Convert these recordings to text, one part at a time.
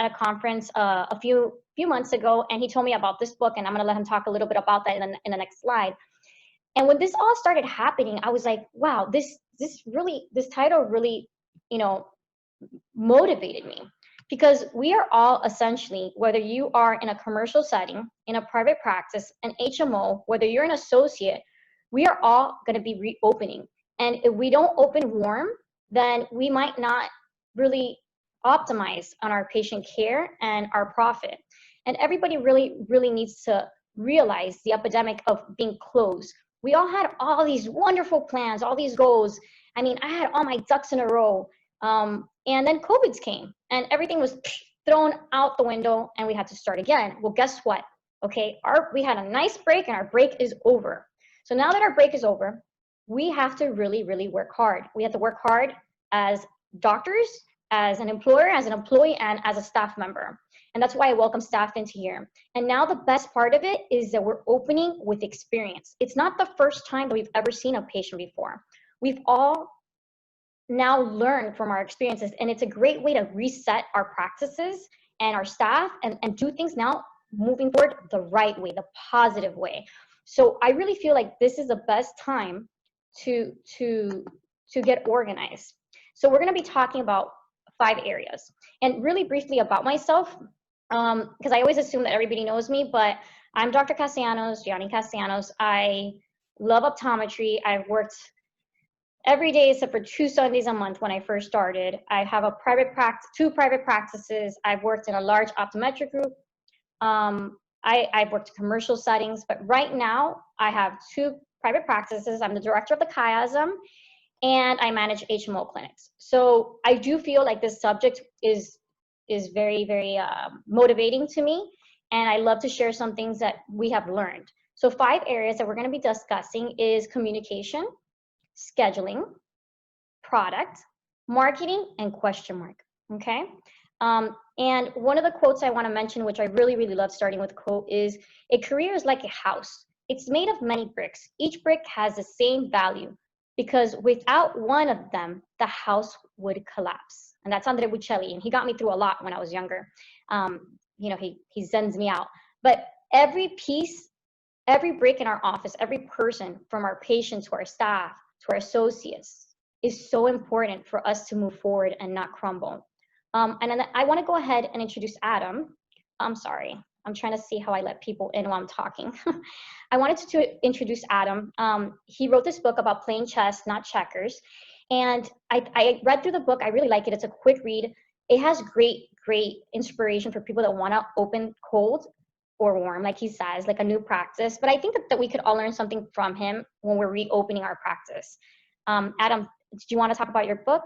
at a conference a few months ago, and he told me about this book, and I'm going to let him talk a little bit about that in the next slide. And when this all started happening, I was like, wow, this title really, motivated me, because we are all essentially, whether you are in a commercial setting, in a private practice, an HMO, whether you're an associate, we are all going to be reopening. And if we don't open warm, then we might not really optimize on our patient care and our profit. And everybody really, really needs to realize the epidemic of being closed. We all had all these wonderful plans, all these goals. I mean, I had all my ducks in a row. And then COVID came and everything was thrown out the window and we had to start again. Well, guess what? Okay, we had a nice break and our break is over. So now that our break is over, we have to really, really work hard. We have to work hard as doctors, as an employer, as an employee, and as a staff member. And that's why I welcome staff into here. And now the best part of it is that we're opening with experience. It's not the first time that we've ever seen a patient before. We've all now learned from our experiences, and it's a great way to reset our practices and our staff and do things now moving forward the right way, the positive way. So I really feel like this is the best time to get organized. So we're going to be talking about 5 areas, and really briefly about myself, because I always assume that everybody knows me, but I'm Dr. Castellanos, Gianni Castellanos. I love optometry. I've worked every day except for 2 Sundays a month when I first started. I have a private practice, 2 private practices. I've worked in a large optometric group. I've worked in commercial settings, but right now I have 2 private practices. I'm the director of the chiasm, and I manage HMO clinics. So I do feel like this subject is very, very motivating to me, and I love to share some things that we have learned. So 5 areas that we're going to be discussing is communication, scheduling, product, marketing, and question mark. Okay. And one of the quotes I want to mention, which I really, really love starting with quote, is a career is like a house. It's made of many bricks. Each brick has the same value, because without one of them, the house would collapse. And that's Andre Bocelli, and he got me through a lot when I was younger. He sends me out. But every piece, every brick in our office, every person, from our patients to our staff to our associates, is so important for us to move forward and not crumble. And then I want to go ahead and introduce Adam. I'm sorry. I'm trying to see how I let people in while I'm talking. I wanted to introduce Adam. He wrote this book about playing chess, not checkers. And I read through the book. I really like it. It's a quick read. It has great, great inspiration for people that want to open cold or warm, like he says, like a new practice. But I think that we could all learn something from him when we're reopening our practice. Adam, did you want to talk about your book?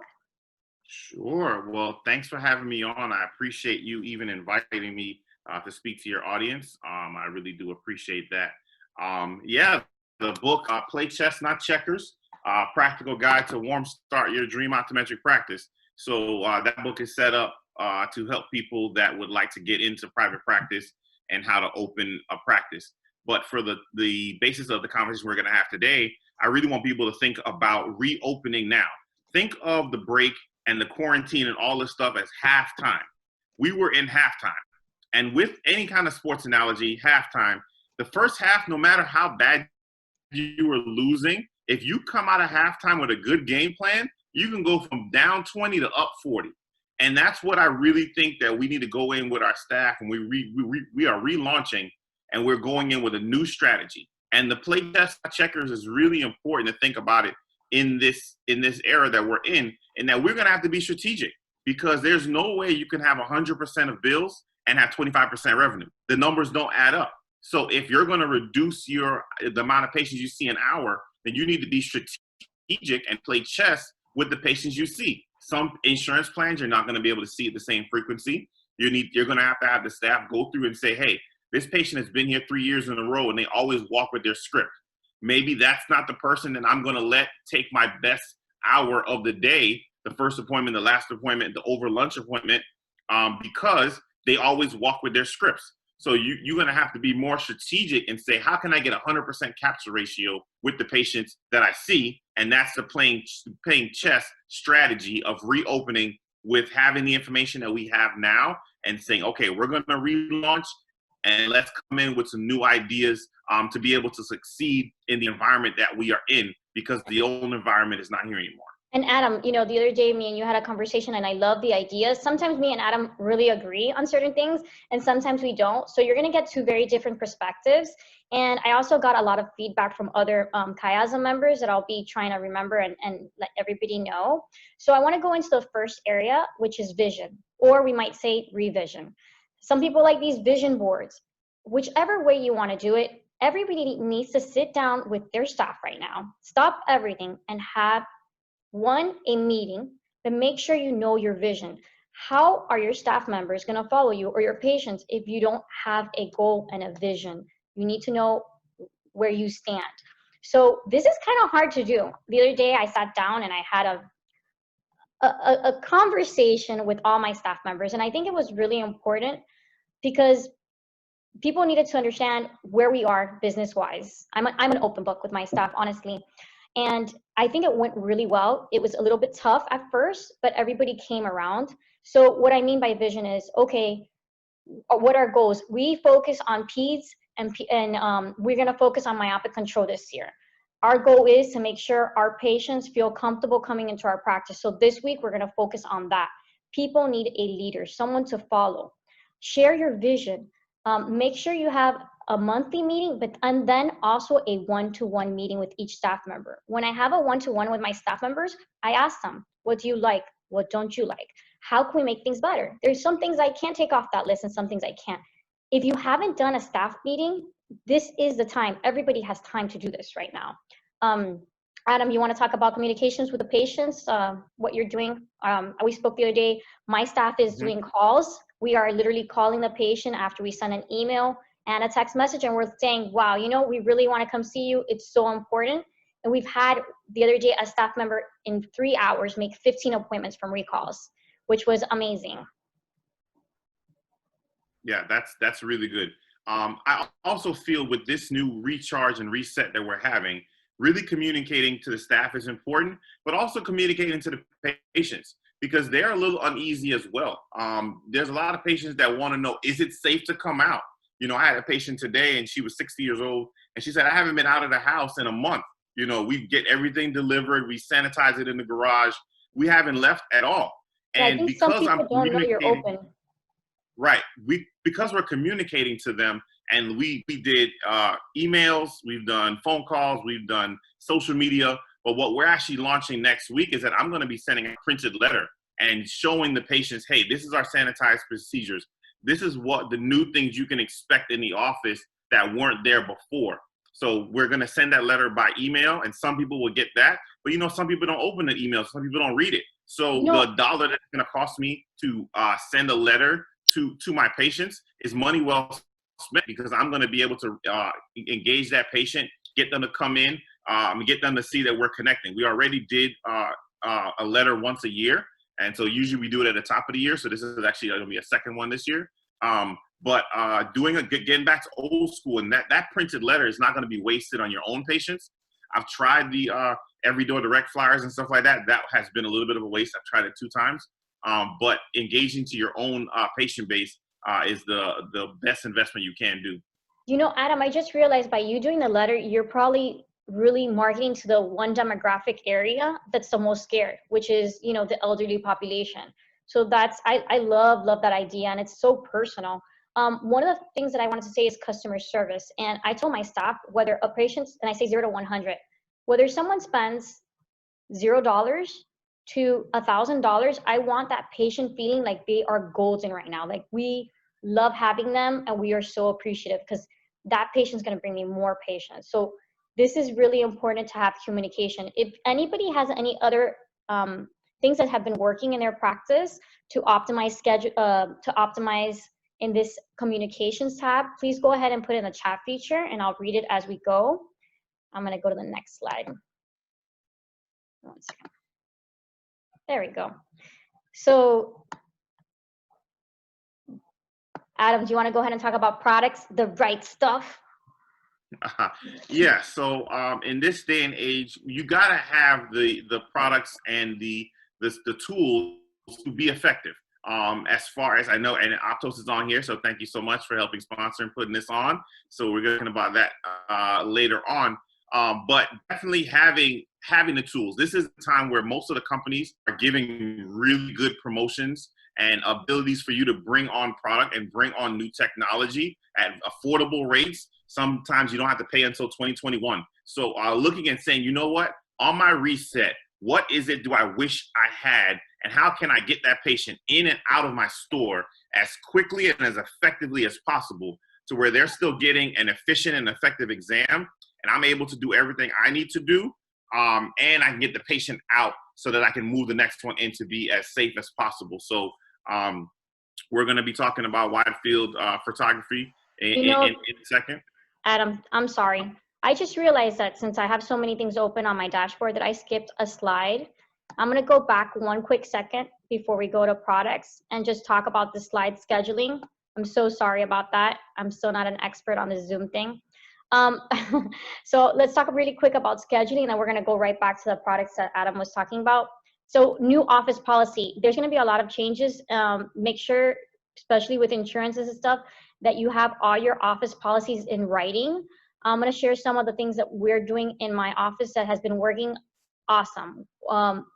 Sure. Well, thanks for having me on. I appreciate you even inviting me to speak to your audience. I really do appreciate that. Yeah, the book, Play Chess, Not Checkers, Practical Guide to Warm Start Your Dream Optometric Practice. So that book is set up to help people that would like to get into private practice and how to open a practice. But for the basis of the conversation we're going to have today, I really want people to think about reopening now. Think of the break and the quarantine and all this stuff as halftime. We were in halftime. And with any kind of sports analogy, halftime, the first half, no matter how bad you were losing, if you come out of halftime with a good game plan, you can go from down 20 to up 40. And that's what I really think that we need to go in with our staff, and we are relaunching, and we're going in with a new strategy. And the play chess checkers is really important to think about it in this era that we're in, and that we're going to have to be strategic, because there's no way you can have 100% of bills and have 25% revenue. The numbers don't add up. So if you're going to reduce the amount of patients you see an hour, then you need to be strategic and play chess with the patients you see. Some insurance plans, you're not going to be able to see at the same frequency. You're going to have the staff go through and say, hey, this patient has been here 3 years in a row and they always walk with their script. Maybe that's not the person that I'm going to let take my best hour of the day, the first appointment, the last appointment, the over lunch appointment, because they always walk with their scripts. So you're going to have to be more strategic and say, how can I get 100% capture ratio with the patients that I see? And that's the playing chess strategy of reopening with having the information that we have now and saying, okay, we're going to relaunch and let's come in with some new ideas to be able to succeed in the environment that we are in, because the old environment is not here anymore. And Adam, the other day, me and you had a conversation, and I love the ideas. Sometimes me and Adam really agree on certain things, and sometimes we don't. So you're going to get two very different perspectives. And I also got a lot of feedback from other Chiasm members that I'll be trying to remember and let everybody know. So I want to go into the first area, which is vision, or we might say revision. Some people like these vision boards. Whichever way you want to do it, everybody needs to sit down with their staff right now, stop everything, and have a meeting, but make sure you know your vision. How are your staff members going to follow you, or your patients, if you don't have a goal and a vision? You need to know where you stand. So this is kind of hard to do. The other day I sat down and I had a conversation with all my staff members, and I think it was really important because people needed to understand where we are business-wise. I'm an open book with my staff, honestly. And I think it went really well. It was a little bit tough at first, but everybody came around. So what I mean by vision is, okay, what are goals? We focus on peds, and we're going to focus on myopic control this year. Our goal is to make sure our patients feel comfortable coming into our practice. So this week, we're going to focus on that. People need a leader, someone to follow. Share your vision. Make sure you have a monthly meeting, and then also a one-to-one meeting with each staff member. When I have a one-to-one with my staff members, I ask them, what do you like? What don't you like? How can we make things better? There's some things I can't take off that list and some things I can't. If you haven't done a staff meeting, this is the time. Everybody has time to do this right now. Adam, you want to talk about communications with the patients, what you're doing? We spoke the other day. My staff is doing calls. We are literally calling the patient after we send an email and a text message, and we're saying, wow, we really want to come see you. It's so important. And we've had the other day a staff member in 3 hours make 15 appointments from recalls, which was amazing. Yeah, that's really good. I also feel with this new recharge and reset that we're having, really communicating to the staff is important, but also communicating to the patients, because they're a little uneasy as well. There's a lot of patients that want to know, is it safe to come out? I had a patient today, and she was 60 years old, and she said, I haven't been out of the house in a month. We get everything delivered. We sanitize it in the garage. We haven't left at all. And I think because some people don't know you're open. Right. Because we're communicating to them, and we did emails, we've done phone calls, we've done social media. But what we're actually launching next week is that I'm going to be sending a printed letter and showing the patients, hey, this is our sanitized procedures. This is what the new things you can expect in the office that weren't there before. So we're going to send that letter by email, and some people will get that. But, some people don't open the email. Some people don't read it. So the dollar that's going to cost me to send a letter to my patients is money well spent, because I'm going to be able to engage that patient, get them to come in, get them to see that we're connecting. We already did a letter once a year. And so usually we do it at the top of the year. So this is actually going to be a second one this year. But getting back to old school, and that printed letter is not going to be wasted on your own patients. I've tried the Every Door Direct flyers and stuff like that. That has been a little bit of a waste. I've tried it 2 times. But engaging to your own patient base is the best investment you can do. Adam, I just realized by you doing the letter, you're probably really marketing to the one demographic area that's the most scared, which is, the elderly population. So I love that idea, and it's so personal. One of the things that I wanted to say is customer service. And I told my staff, whether a patient, and I say 0 to 100, whether someone spends $0 to $1,000, I want that patient feeling like they are golden right now. Like, we love having them, and we are so appreciative, because that patient's going to bring me more patients. So this is really important to have communication. If anybody has any other things that have been working in their practice to optimize in this communications tab, please go ahead and put in the chat feature, and I'll read it as we go. I'm going to go to the next slide. 1 second. There we go. So, Adam, do you want to go ahead and talk about products, the right stuff? Yeah. So in this day and age, you got to have the products and the tools to be effective. As far as I know, and Optos is on here, so thank you so much for helping sponsor and putting this on. So we're going to talk about that later on. But definitely having the tools. This is a time where most of the companies are giving really good promotions and abilities for you to bring on product and bring on new technology at affordable rates. Sometimes you don't have to pay until 2021. So looking and saying, you know what, on my reset, what is it do I wish I had, and how can I get that patient in and out of my store as quickly and as effectively as possible to where they're still getting an efficient and effective exam, and I'm able to do everything I need to do, and I can get the patient out so that I can move the next one in to be as safe as possible. So we're going to be talking about wide field photography in a second. Adam, I'm sorry. I just realized that since I have so many things open on my dashboard that I skipped a slide. I'm going to go back one quick second before we go to products and just talk about the slide scheduling. I'm so sorry about that. I'm still not an expert on the Zoom thing. So let's talk really quick about scheduling, and then we're going to go right back to the products that Adam was talking about. So new office policy, there's going to be a lot of changes. Make sure, especially with insurances and stuff, that you have all your office policies in writing. I'm going to share some of the things that we're doing in my office that has been working awesome.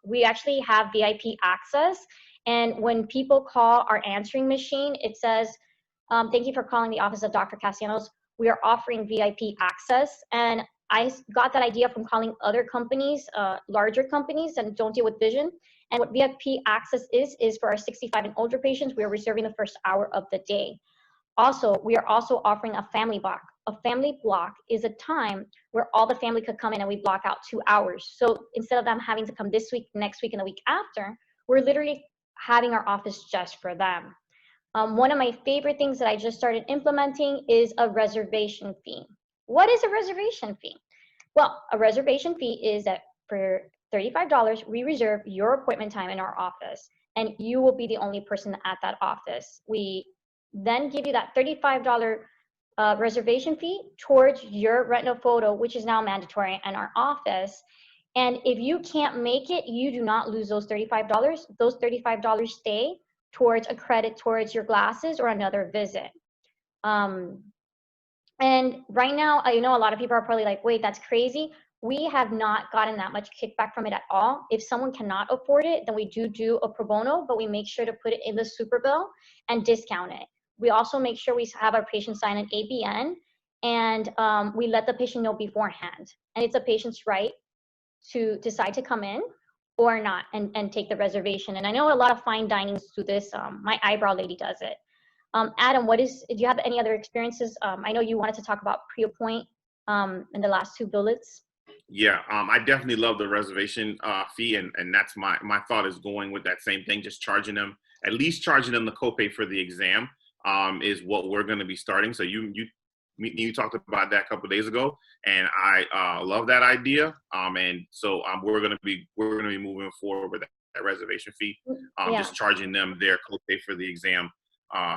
We actually have VIP access, and when people call our answering machine, it says, thank you for calling the office of Dr. Castellanos. We are offering VIP access. And I got that idea from calling other companies, larger companies that don't deal with vision. And what VIP access is for our 65 and older patients, we are reserving the first hour of the day. Also, we are also offering a family block. A family block is a time where all the family could come in and we block out 2 hours. So instead of them having to come this week, next week, and the week after, we're literally having our office just for them. One of my favorite things that I just started implementing is a reservation fee. What is a reservation fee? Well, a reservation fee is that for $35, we reserve your appointment time in our office, and you will be the only person at that office. We then give you that $35 reservation fee towards your retinal photo, which is now mandatory in our office. And if you can't make it, you do not lose those $35. Those $35 stay towards a credit towards your glasses or another visit. And right now, I know a lot of people are probably like, wait, that's crazy. We have not gotten that much kickback from it at all. If someone cannot afford it, then we do a pro bono, but we make sure to put it in the super bill and discount it. We also make sure we have our patient sign an ABN, and we let the patient know beforehand. And it's a patient's right to decide to come in or not and take the reservation. And I know a lot of fine dinings do this. My eyebrow lady does it. Adam, do you have any other experiences? I know you wanted to talk about pre-appoint in the last 2 bullets. Yeah, I definitely love the reservation fee, and that's my thought is going with that same thing, just charging them, at least charging them the copay for the exam is what we're going to be starting. So you talked about that a couple of days ago, and I love that idea. And so we're going to be moving forward with that reservation fee, just charging them their copay for the exam.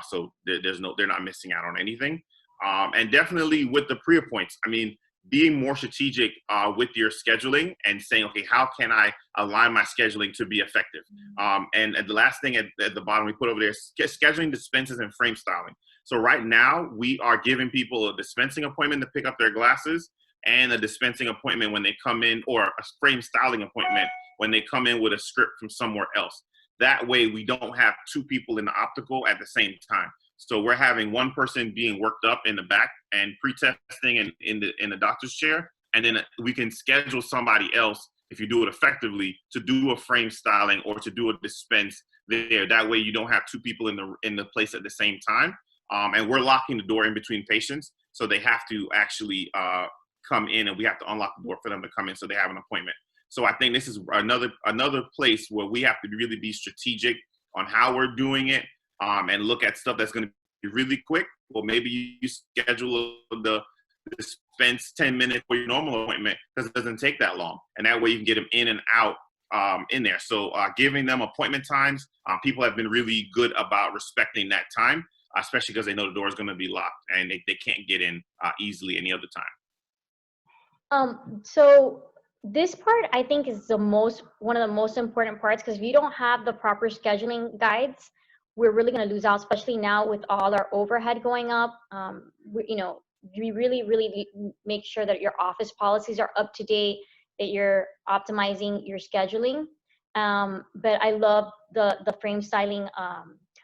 So they're not missing out on anything. And definitely with the pre-appoints, I mean, being more strategic with your scheduling and saying, okay, how can I align my scheduling to be effective? And the last thing at the bottom we put over there is scheduling dispenses and frame styling. So right now we are giving people a dispensing appointment to pick up their glasses and a dispensing appointment when they come in, or a frame styling appointment when they come in with a script from somewhere else. That way we don't have 2 people in the optical at the same time. So we're having one person being worked up in the back and pre-testing in the doctor's chair, and then we can schedule somebody else, if you do it effectively, to do a frame styling or to do a dispense there. That way you don't have 2 people in the place at the same time. And we're locking the door in between patients, so they have to actually come in, and we have to unlock the door for them to come in so they have an appointment. So I think this is another place where we have to really be strategic on how we're doing it, and look at stuff that's going to be really quick. Well, maybe you schedule the dispense 10 minutes for your normal appointment because it doesn't take that long, and that way you can get them in and out in there. So giving them appointment times, people have been really good about respecting that time, especially because they know the door is going to be locked and they can't get in easily any other time. So this part, I think, is one of the most important parts, because if you don't have the proper scheduling guides, we're really going to lose out, especially now with all our overhead going up. We really make sure that your office policies are up to date, that you're optimizing your scheduling. But I love the frame styling.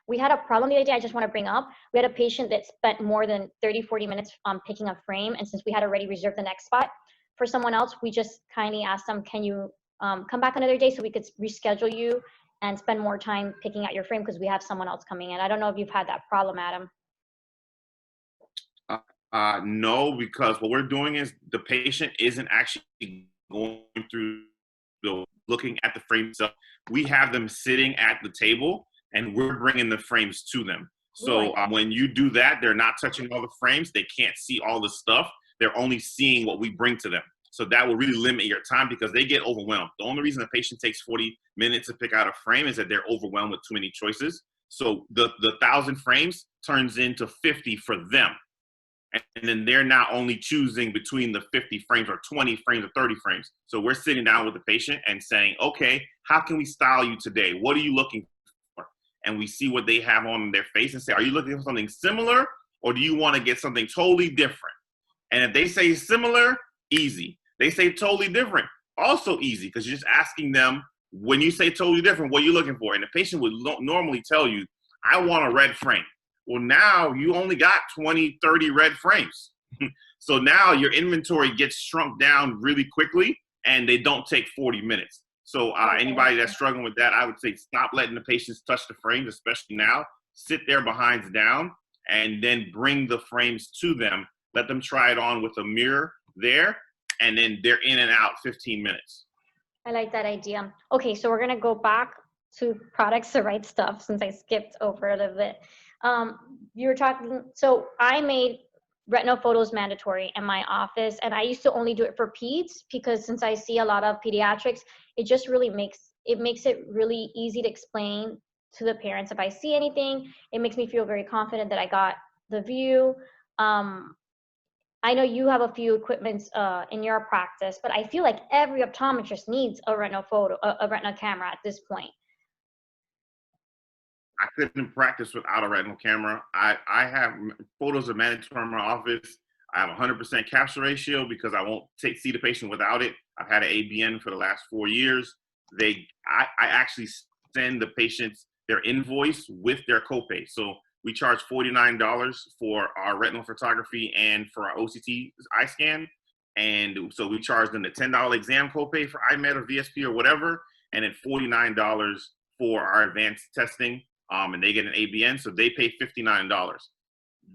We had a problem the other day I just want to bring up. We had a patient that spent more than 30-40 minutes picking a frame, and since we had already reserved the next spot for someone else, we just kindly asked them, can you come back another day so we could reschedule you and spend more time picking out your frame because we have someone else coming in. I don't know if you've had that problem, Adam. No, because what we're doing is the patient isn't actually going through looking at the frame itself. We have them sitting at the table and we're bringing the frames to them. So when you do that, they're not touching all the frames. They can't see all the stuff. They're only seeing what we bring to them. So that will really limit your time because they get overwhelmed. The only reason a patient takes 40 minutes to pick out a frame is that they're overwhelmed with too many choices. So the 1,000 frames turns into 50 for them. And then they're now only choosing between the 50 frames or 20 frames or 30 frames. So we're sitting down with the patient and saying, okay, how can we style you today? What are you looking for? And we see what they have on their face and say, are you looking for something similar or do you want to get something totally different? And if they say similar, easy. They say totally different, also easy, because you're just asking them, when you say totally different, what are you looking for? And the patient would normally tell you, I want a red frame. Well, now you only got 20, 30 red frames. So now your inventory gets shrunk down really quickly and they don't take 40 minutes. So anybody that's struggling with that, I would say stop letting the patients touch the frames, especially now. Sit their behinds down and then bring the frames to them. Let them try it on with a mirror there, and then they're in and out 15 minutes. I like that idea. Okay, so we're going to go back to products, the right stuff, since I skipped over a little bit. You were talking, so I made retinal photos mandatory in my office, and I used to only do it for peds because since I see a lot of pediatrics, it just really makes it really easy to explain to the parents. If I see anything, it makes me feel very confident that I got the view. I know you have a few equipments in your practice, but I feel like every optometrist needs a retinal camera at this point. I couldn't practice without a retinal camera. I have photos of mandatory in my office. I have 100% capture ratio because I won't see the patient without it. I've had an ABN for the last 4 years. I actually send the patients their invoice with their copay. So we charge $49 for our retinal photography and for our OCT eye scan. And so we charge them the $10 exam copay for iMed or VSP or whatever, and then $49 for our advanced testing. And they get an ABN, so they pay $59.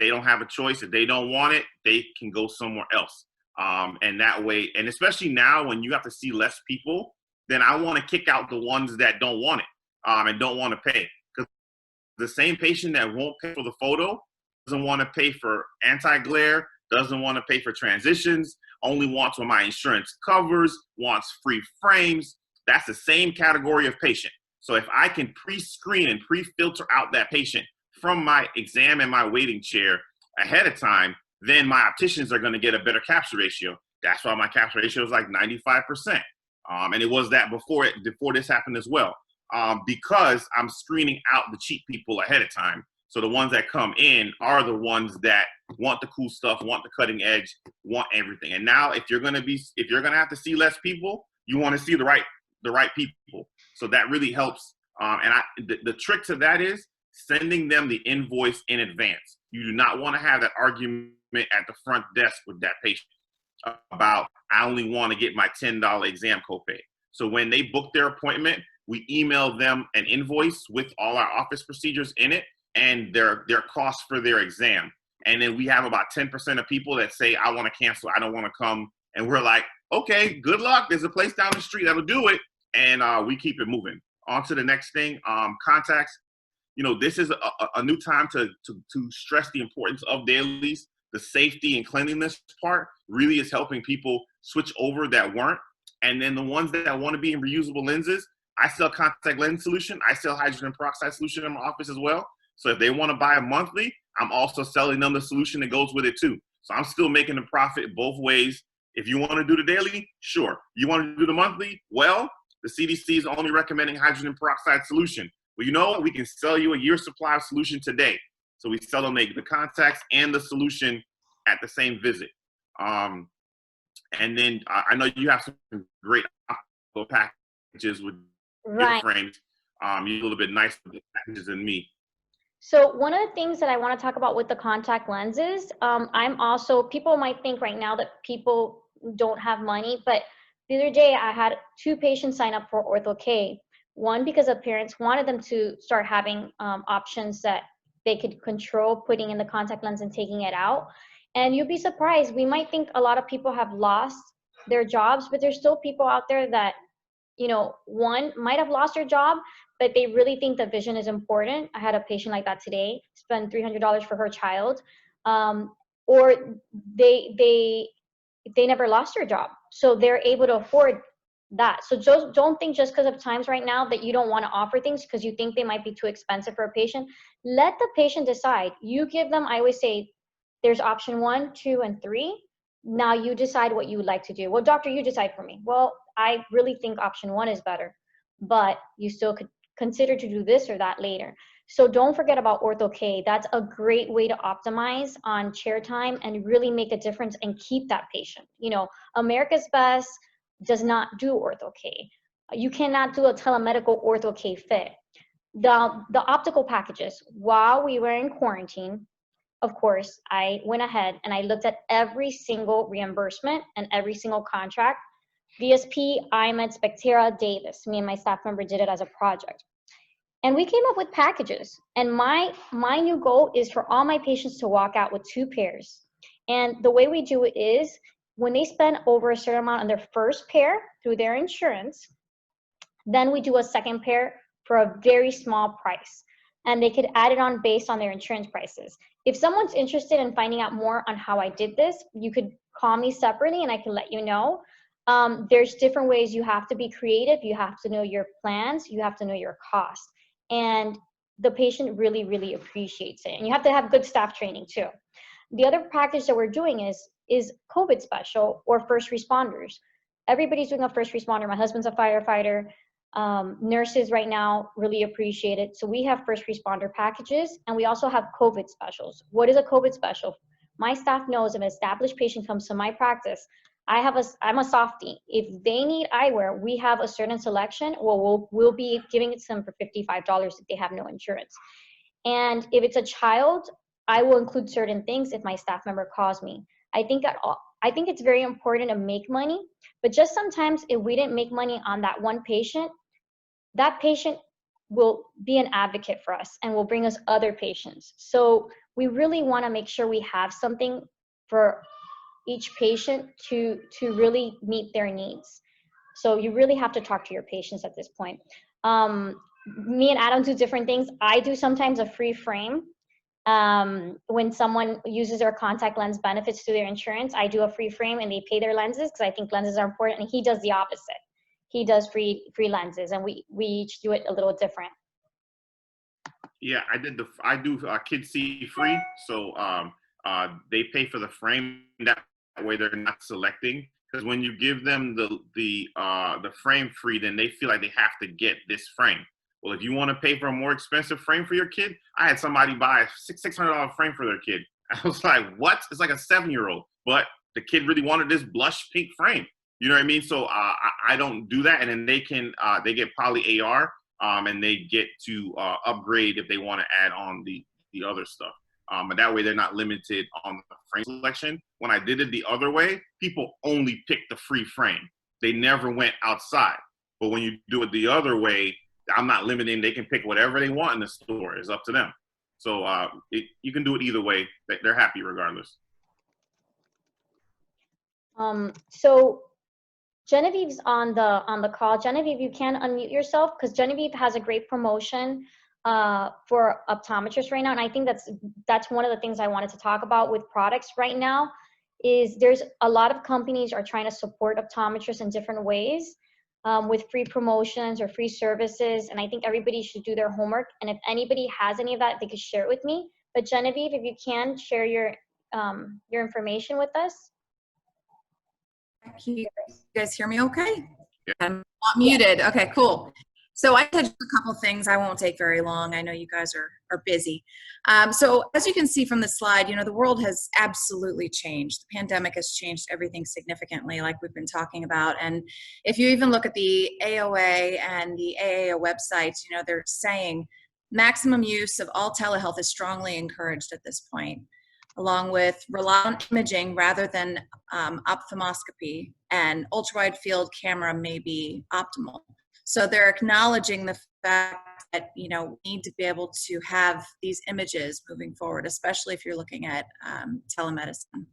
They don't have a choice. If they don't want it, they can go somewhere else. And that way, and especially now when you have to see less people, then I want to kick out the ones that don't want it and don't want to pay. Because the same patient that won't pay for the photo doesn't want to pay for anti-glare, doesn't want to pay for transitions, only wants what my insurance covers, wants free frames. That's the same category of patient. So if I can pre-screen and pre-filter out that patient from my exam and my waiting chair ahead of time, then my opticians are going to get a better capture ratio. That's why my capture ratio is like 95%. And it was that before this happened as well, because I'm screening out the cheap people ahead of time. So the ones that come in are the ones that want the cool stuff, want the cutting edge, want everything. And now if you're going to have to see less people, you want to see the right people. So that really helps. The trick to that is sending them the invoice in advance. You do not want to have that argument at the front desk with that patient about, I only want to get my $10 exam copay. So when they book their appointment, we email them an invoice with all our office procedures in it and their costs for their exam. And then we have about 10% of people that say, I want to cancel, I don't want to come. And we're like, okay, good luck. There's a place down the street that'll do it. And we keep it moving. On to the next thing, contacts. This is a new time to stress the importance of dailies. The safety and cleanliness part really is helping people switch over that weren't. And then the ones that want to be in reusable lenses, I sell contact lens solution. I sell hydrogen peroxide solution in my office as well. So if they want to buy a monthly, I'm also selling them the solution that goes with it too. So I'm still making a profit both ways. If you want to do the daily, sure. You want to do the monthly? Well, the CDC is only recommending hydrogen peroxide solution. Well, you know what? We can sell you a year supply of solution today. So we sell them the contacts and the solution at the same visit. And then I know you have some great packages with your Right. frames. You're a little bit nicer with the packages than me. So one of the things that I want to talk about with the contact lenses, I'm also, people might think right now that people don't have money, but the other day I had 2 patients sign up for Ortho-K. One, because the parents wanted them to start having options that they could control putting in the contact lens and taking it out. And you'll be surprised, we might think a lot of people have lost their jobs, but there's still people out there that, you know, one might have lost their job, but they really think that vision is important. I had a patient like that today, spend $300 for her child, or they never lost their job, so they're able to afford that. So just don't think just because of times right now that you don't want to offer things because you think they might be too expensive for a patient. Let the patient decide. You give them, I always say, there's option 1, 2, and 3. Now you decide what you would like to do. Well, doctor, you decide for me. Well, I really think option 1 is better, but you still could consider to do this or that later. So don't forget about Ortho-K. That's a great way to optimize on chair time and really make a difference and keep that patient. You know, America's Best does not do Ortho-K. You cannot do a telemedical Ortho-K fit. The optical packages, while we were in quarantine, of course, I went ahead and I looked at every single reimbursement and every single contract. VSP, IMED, Spectera, Davis. Me and my staff member did it as a project. And we came up with packages. And my new goal is for all my patients to walk out with 2 pairs. And the way we do it is when they spend over a certain amount on their first pair through their insurance, then we do a second pair for a very small price. And they could add it on based on their insurance prices. If someone's interested in finding out more on how I did this, you could call me separately and I can let you know. There's different ways. You have to be creative. You have to know your plans. You have to know your costs. And the patient really, really appreciates it. And you have to have good staff training too. The other package that we're doing is COVID special or first responders. Everybody's doing a first responder. My husband's a firefighter. Nurses right now really appreciate it. So we have first responder packages and we also have COVID specials. What is a COVID special? My staff knows if an established patient comes to my practice, I'm a softie. If they need eyewear, we have a certain selection. Well, we'll be giving it to them for $55 if they have no insurance. And if it's a child, I will include certain things if my staff member calls me. I think it's very important to make money, but just sometimes if we didn't make money on that one patient, that patient will be an advocate for us and will bring us other patients. So we really want to make sure we have something for each patient to really meet their needs. So you really have to talk to your patients at this point. Me and Adam do different things. I do sometimes a free frame. When someone uses their contact lens benefits through their insurance, I do a free frame and they pay their lenses because I think lenses are important, and he does the opposite. He does free lenses, and we each do it a little different. Yeah, I do kids see free, so they pay for the frame. That way they're not selecting, because when you give them the frame free, then they feel like they have to get this frame. Well, if you want to pay for a more expensive frame for your kid, I had somebody buy a $600 frame for their kid. I was like, what? It's like a 7-year-old, but the kid really wanted this blush pink frame. You know what I mean? So I don't do that, and then they get poly AR, and they get to upgrade if they want to add on the other stuff. But that way they're not limited on the frame selection. When I did it the other way, people only picked the free frame. They never went outside. But when you do it the other way, I'm not limiting. They can pick whatever they want in the store. It's up to them. So you can do it either way. They're happy regardless. So Genevieve's on the call. Genevieve, you can unmute yourself because Genevieve has a great promotion for optometrists right now, and I think that's one of the things I wanted to talk about with products right now. Is there's a lot of companies are trying to support optometrists in different ways with free promotions or free services, and I think everybody should do their homework. And if anybody has any of that, they could share it with me. But Genevieve, if you can share your information with us. Can you guys hear me okay? I'm not muted. Okay, cool. So I had just a couple things. I won't take very long. I know you guys are busy. So as you can see from the slide, the world has absolutely changed. The pandemic has changed everything significantly, like we've been talking about. And if you even look at the AOA and the AAO websites, they're saying maximum use of all telehealth is strongly encouraged at this point, along with rely on imaging rather than ophthalmoscopy, and ultra-wide field camera may be optimal. So they're acknowledging the fact that, we need to be able to have these images moving forward, especially if you're looking at telemedicine.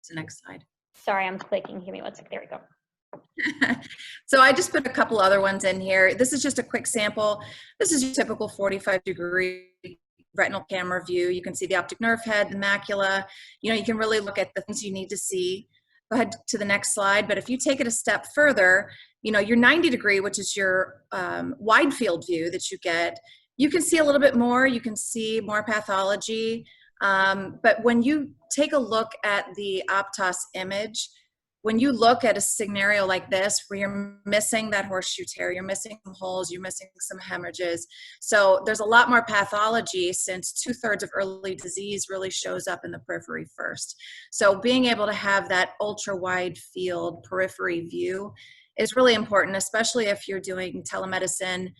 So next slide. Sorry, I'm clicking. Give me one second. There we go. So I just put a couple other ones in here. This is just a quick sample. This is your typical 45-degree retinal camera view. You can see the optic nerve head, the macula. You can really look at the things you need to see. Go ahead to the next slide. But if you take it a step further, your 90-degree, which is your wide field view that you get, you can see a little bit more. You can see more pathology. But when you take a look at the Optos image, when you look at a scenario like this, where you're missing that horseshoe tear, you're missing some holes, you're missing some hemorrhages. So there's a lot more pathology, since 2/3 of early disease really shows up in the periphery first. So being able to have that ultra wide field periphery view is really important, especially if you're doing telemedicine.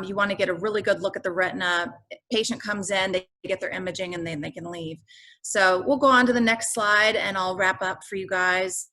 You want to get a really good look at the retina. Patient comes in, they get their imaging, and then they can leave. So we'll go on to the next slide, and I'll wrap up for you guys.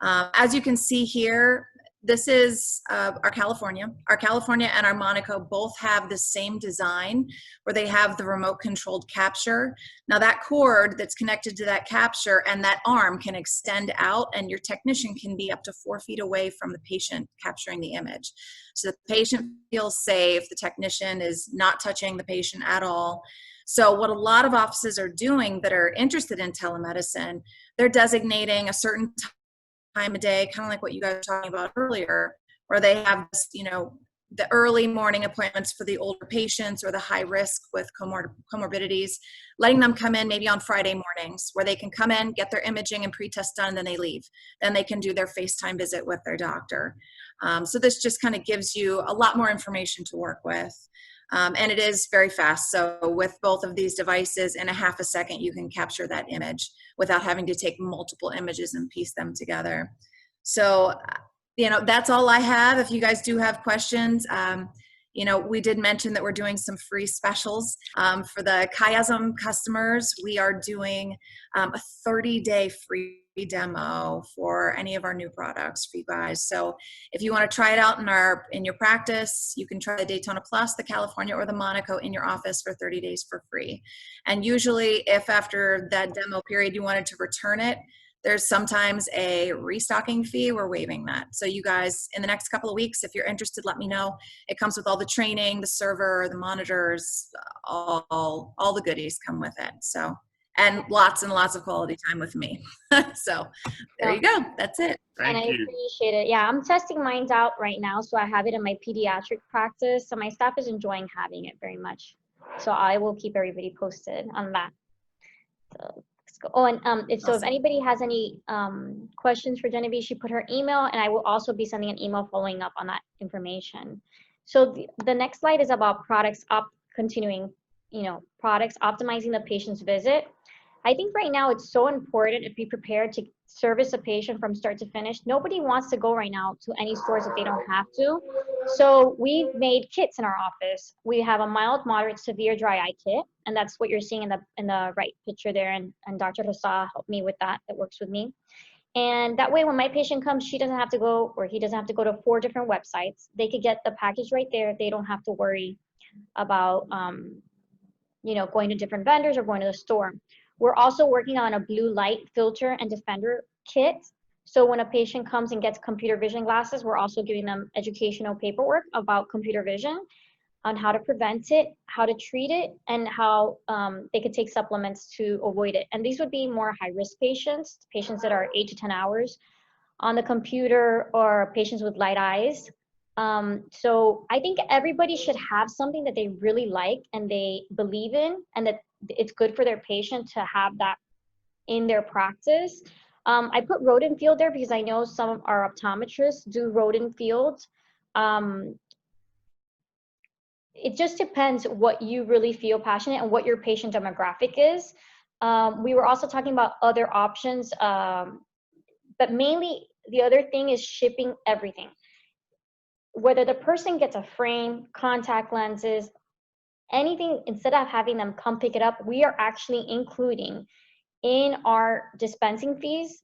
As you can see here, this is our California. Our California and our Monaco both have the same design, where they have the remote controlled capture. Now that cord that's connected to that capture and that arm can extend out, and your technician can be up to 4 feet away from the patient capturing the image. So the patient feels safe, the technician is not touching the patient at all. So what a lot of offices are doing that are interested in telemedicine, they're designating a certain time of day, kind of like what you guys were talking about earlier, where they have this, the early morning appointments for the older patients or the high risk with comorbidities, letting them come in maybe on Friday mornings, where they can come in, get their imaging and pre-test done, and then they leave. Then they can do their FaceTime visit with their doctor. So this just kind of gives you a lot more information to work with. And it is very fast. So with both of these devices, in a half a second, you can capture that image without having to take multiple images and piece them together. So, that's all I have. If you guys do have questions, we did mention that we're doing some free specials. For the Chiasm customers, we are doing a 30-day free demo for any of our new products for you guys. So if you want to try it out in your practice, you can try the Daytona Plus, the California, or the Monaco in your office for 30 days for free. And usually, if after that demo period you wanted to return it, there's sometimes a restocking fee. We're waiving that. So you guys, in the next couple of weeks, if you're interested, let me know. It comes with all the training, the server, the monitors, all the goodies come with it. So, and lots of quality time with me. So there you go. That's it. And I appreciate it. Yeah, I'm testing mine out right now. So I have it in my pediatric practice. So my staff is enjoying having it very much. So I will keep everybody posted on that. So let's go. Oh, and so if anybody has any questions for Genevieve, she put her email, and I will also be sending an email following up on that information. So the next slide is about products continuing, products optimizing the patient's visit. I think right now it's so important to be prepared to service a patient from start to finish. Nobody wants to go right now to any stores if they don't have to. So we've made kits in our office. We have a mild, moderate, severe dry eye kit, and that's what you're seeing in the right picture there. And Dr. Rosa helped me with that. That works with me. And that way, when my patient comes, she doesn't have to go, or he doesn't have to go to 4 different websites. They could get the package right there. They don't have to worry about, going to different vendors or going to the store. We're also working on a blue light filter and defender kit. So when a patient comes and gets computer vision glasses, we're also giving them educational paperwork about computer vision, on how to prevent it, how to treat it, and how they could take supplements to avoid it. And these would be more high-risk patients that are 8 to 10 hours on the computer, or patients with light eyes. So I think everybody should have something that they really like and they believe in, and that it's good for their patient to have that in their practice. I put rodent field there because I know some of our optometrists do rodent fields it just depends what you really feel passionate and what your patient demographic is. We were also talking about other options, but mainly the other thing is shipping everything. Whether the person gets a frame, contact lenses, anything, instead of having them come pick it up, we are actually including in our dispensing fees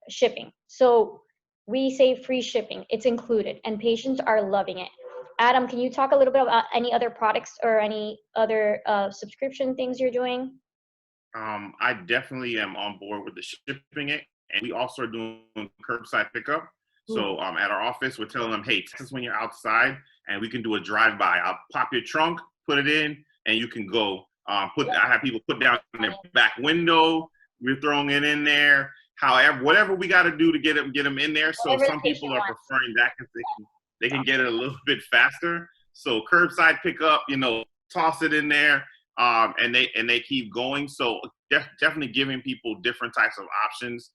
shipping. So we say free shipping, it's included, and patients are loving it. Adam, can you talk a little bit about any other products or any other subscription things you're doing? I definitely am on board with the shipping it, and we also are doing curbside pickup. So at our office, we're telling them, hey, text us when you're outside, and we can do a drive-by. I'll pop your trunk, put it in, and you can go. I have people put down in their back window. We're throwing it in there. However, whatever we got to do to get them in there. So some people are preferring that because they can get it a little bit faster. So curbside pickup, toss it in there, and they keep going. So definitely giving people different types of options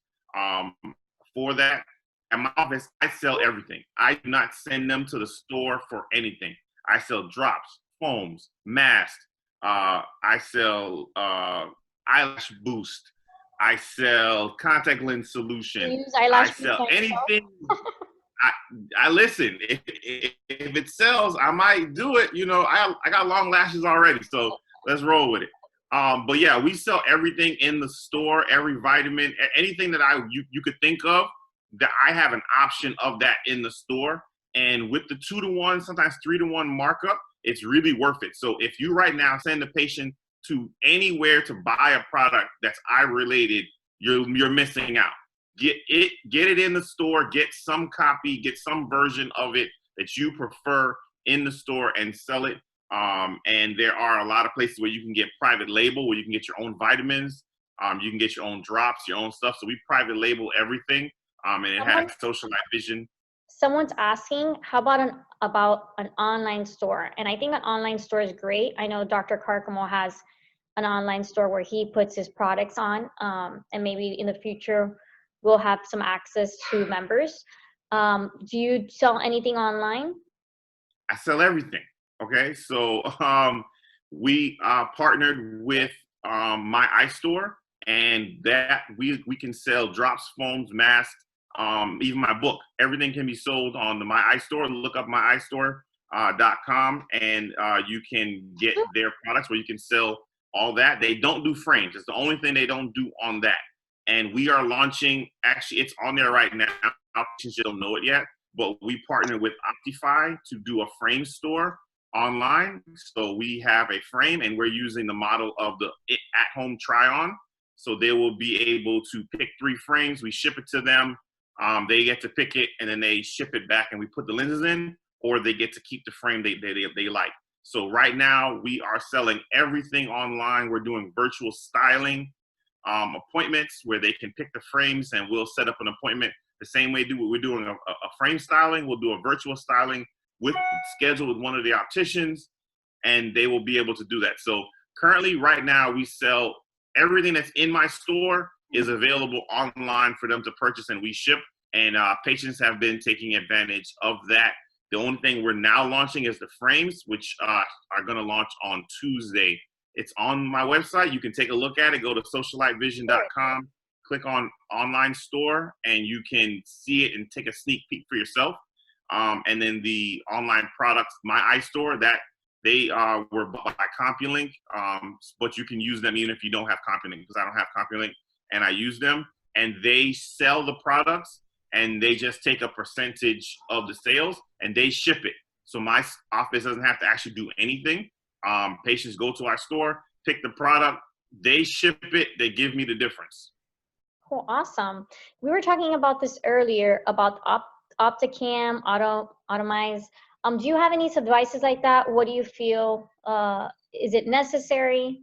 for that. At my office, I sell everything. I do not send them to the store for anything. I sell drops, foams, masks. I sell eyelash boost. I sell contact lens solution. I sell anything. I listen. If it sells, I might do it. I got long lashes already, so let's roll with it. But yeah, we sell everything in the store. Every vitamin, anything that you could think of, that I have an option of that in the store. And with the 2-to-1, sometimes 3-to-1 markup, it's really worth it. So if you right now send a patient to anywhere to buy a product that's eye related, you're missing out. Get it in the store, get some copy, get some version of it that you prefer in the store and sell it. And there are a lot of places where you can get private label, where you can get your own vitamins, you can get your own drops, your own stuff. So we private label everything, and it has social light vision. Someone's asking, how about an online store? And I think an online store is great. I know Dr. Carcamo has an online store where he puts his products on, and maybe in the future we'll have some access to members. Do you sell anything online? I sell everything. Okay, so we partnered with My Eye Store, and that we can sell drops, foams, masks, even my book. Everything can be sold on the My Eye Store. Look up myeyestore.com, and you can get their products where you can sell all that. They don't do frames. It's the only thing they don't do on that. And we are launching, actually, it's on there right now. Patients don't know it yet, but we partnered with Optify to do a frame store online. So we have a frame, and we're using the model of the at-home try-on. So they will be able to pick 3 frames. We ship it to them. They get to pick it, and then they ship it back, and we put the lenses in, or they get to keep the frame they like. So right now, we are selling everything online. We're doing virtual styling appointments where they can pick the frames, and we'll set up an appointment the same way we're doing a frame styling. We'll do a virtual styling schedule with one of the opticians, and they will be able to do that. So currently, right now, we sell everything that's in my store is available online for them to purchase, and we ship, and patients have been taking advantage of that. The only thing we're now launching is the frames, which are going to launch on Tuesday. It's on my website. You can take a look at it. Go to sociallightvision.com, click on online store, and you can see it and take a sneak peek for yourself. And then the online products, My Eye Store, that they were bought by CompuLink, but you can use them even if you don't have CompuLink, because I don't have CompuLink and I use them. And they sell the products, and they just take a percentage of the sales and they ship it. So my office doesn't have to actually do anything. Patients go to our store, pick the product, they ship it, they give me the difference. Cool, awesome. We were talking about this earlier about Opticam, Automize. Do you have any advices like that? What do you feel? Is it necessary,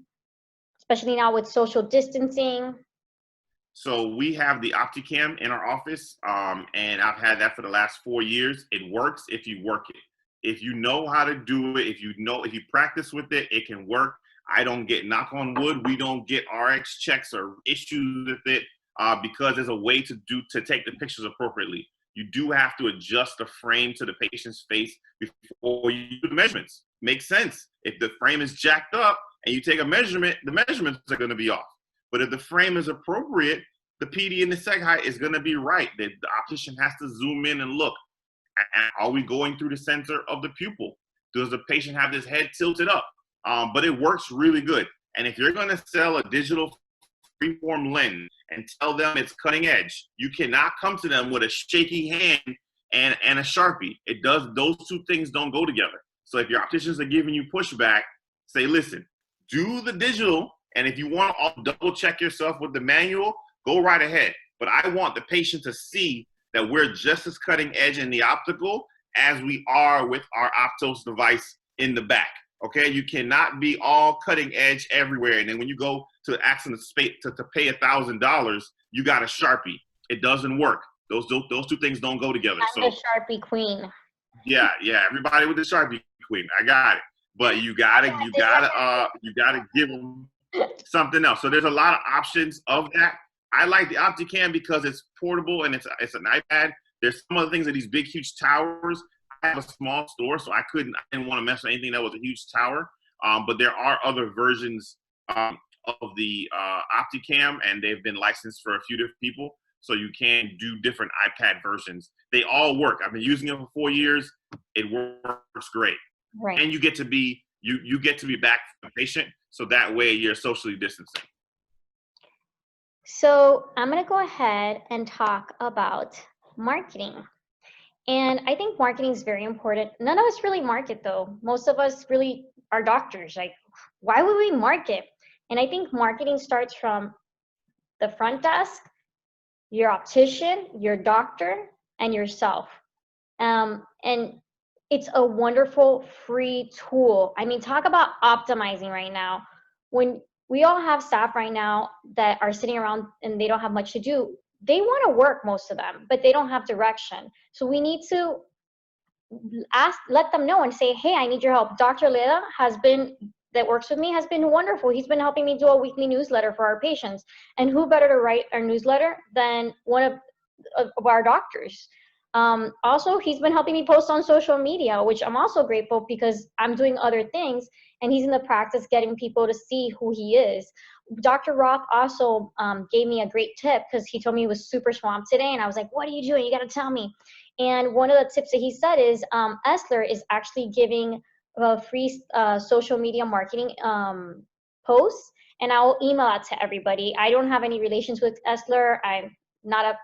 especially now with social distancing? So we have the Opticam in our office, and I've had that for the last 4 years. It works if you work it. If you know how to do it, if you practice with it, it can work. I don't get, knock on wood, we don't get RX checks or issues with it because there's a way to take the pictures appropriately. you do have to adjust the frame to the patient's face before you do the measurements. Makes sense. If the frame is jacked up and you take a measurement, the measurements are going to be off. But if the frame is appropriate, the PD and the seg height is going to be right. The optician has to zoom in and look. Are we going through the center of the pupil? Does the patient have his head tilted up? But it works really good. And if you're going to sell a digital freeform lens and tell them it's cutting edge, you cannot come to them with a shaky hand and a Sharpie. Those two things don't go together. So if your opticians are giving you pushback, say, listen, do the digital, and if you want to double check yourself with the manual, go right ahead. But I want the patient to see that we're just as cutting edge in the optical as we are with our Optos device in the back. Okay, you cannot be all cutting edge everywhere. And then when you go to ask them to pay $1,000, you got a Sharpie. It doesn't work. Those two things don't go together. I'm the Sharpie queen. Yeah, everybody with the Sharpie queen. I got it. But you gotta give them something else. So there's a lot of options of that. I like the Opticam because it's portable and it's an iPad. There's some other things at these big, huge towers. I have a small store, so I didn't want to mess with anything that was a huge tower. But there are other versions of the Opticam, and they've been licensed for a few different people. So you can do different iPad versions. They all work. I've been using it for 4 years. It works great. Right. And you get to be back from the patient, so that way you're socially distancing. So I'm going to go ahead and talk about marketing. And I think marketing is very important. None of us really market, though. Most of us really are doctors. Like, why would we market? And I think marketing starts from the front desk, your optician, your doctor, and yourself. And it's a wonderful free tool. I mean, talk about optimizing right now. When we all have staff right now that are sitting around and they don't have much to do, they want to work, most of them, but they don't have direction. So we need to let them know and say, hey, I need your help. Dr. Leda that works with me has been wonderful. He's been helping me do a weekly newsletter for our patients. And who better to write our newsletter than one of our doctors? Also, he's been helping me post on social media, which I'm also grateful because I'm doing other things and he's in the practice getting people to see who he is. Dr. Roth also gave me a great tip because he told me he was super swamped today and I was like, what are you doing? You got to tell me. And one of the tips that he said is Esler is actually giving free social media marketing posts, and I'll email that to everybody. I don't have any relations with Esler. I'm not a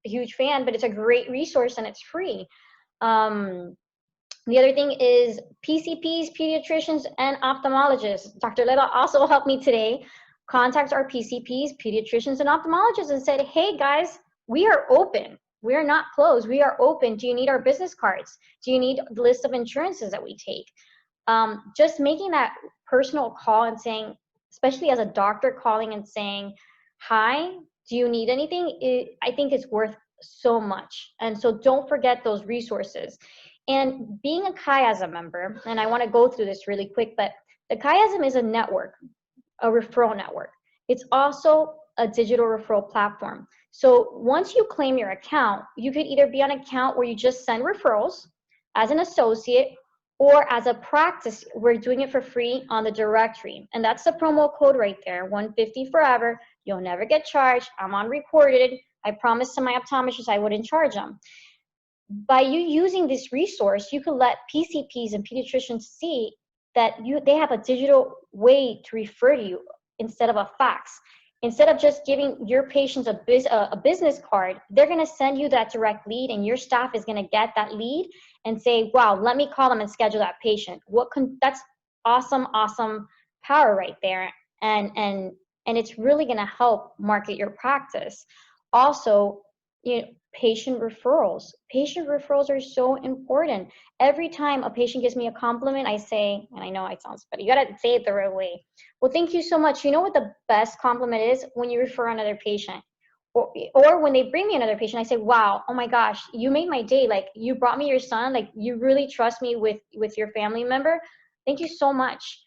huge fan, but it's a great resource and it's free. The other thing is PCPs, pediatricians, and ophthalmologists. Dr. Leda also helped me today contact our PCPs, pediatricians, and ophthalmologists and said, hey guys, we are open. We are not closed. We are open. Do you need our business cards? Do you need the list of insurances that we take? Just making that personal call and saying, especially as a doctor calling and saying, hi, do you need anything? I think it's worth so much. And so don't forget those resources. And being a chiasm member, and I want to go through this really quick, but the chiasm is a network, a referral network. It's also a digital referral platform. So once you claim your account, you could either be on an account where you just send referrals as an associate, or as a practice, we're doing it for free on the directory. And that's the promo code right there, 150 forever. You'll never get charged. I'm on recorded. I promised to my optometrist I wouldn't charge them. By you using this resource, you can let PCPs and pediatricians see that they have a digital way to refer to you instead of a fax. Instead of just giving your patients a business card, they're going to send you that direct lead, and your staff is going to get that lead and say, wow, let me call them and schedule that patient. That's awesome power right there. And it's really going to help market your practice. Also, patient referrals. Patient referrals are so important. Every time a patient gives me a compliment, I say, and I know it sounds funny, you got to say it the right way. Well, thank you so much. You know what the best compliment is? When you refer another patient. Or when they bring me another patient, I say, wow, oh my gosh, you made my day. Like, you brought me your son. Like, you really trust me with your family member. Thank you so much.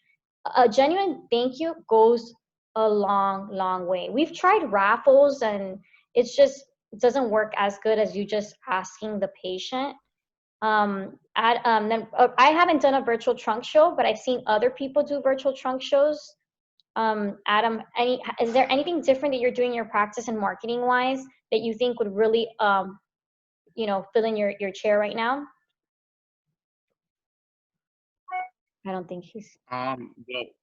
A genuine thank you goes a long way. We've tried raffles, and it's just, doesn't work as good as you just asking the patient. I haven't done a virtual trunk show, but I've seen other people do virtual trunk shows. Adam, is there anything different that you're doing in your practice and marketing wise that you think would really, fill in your chair right now? I don't think he's. Well,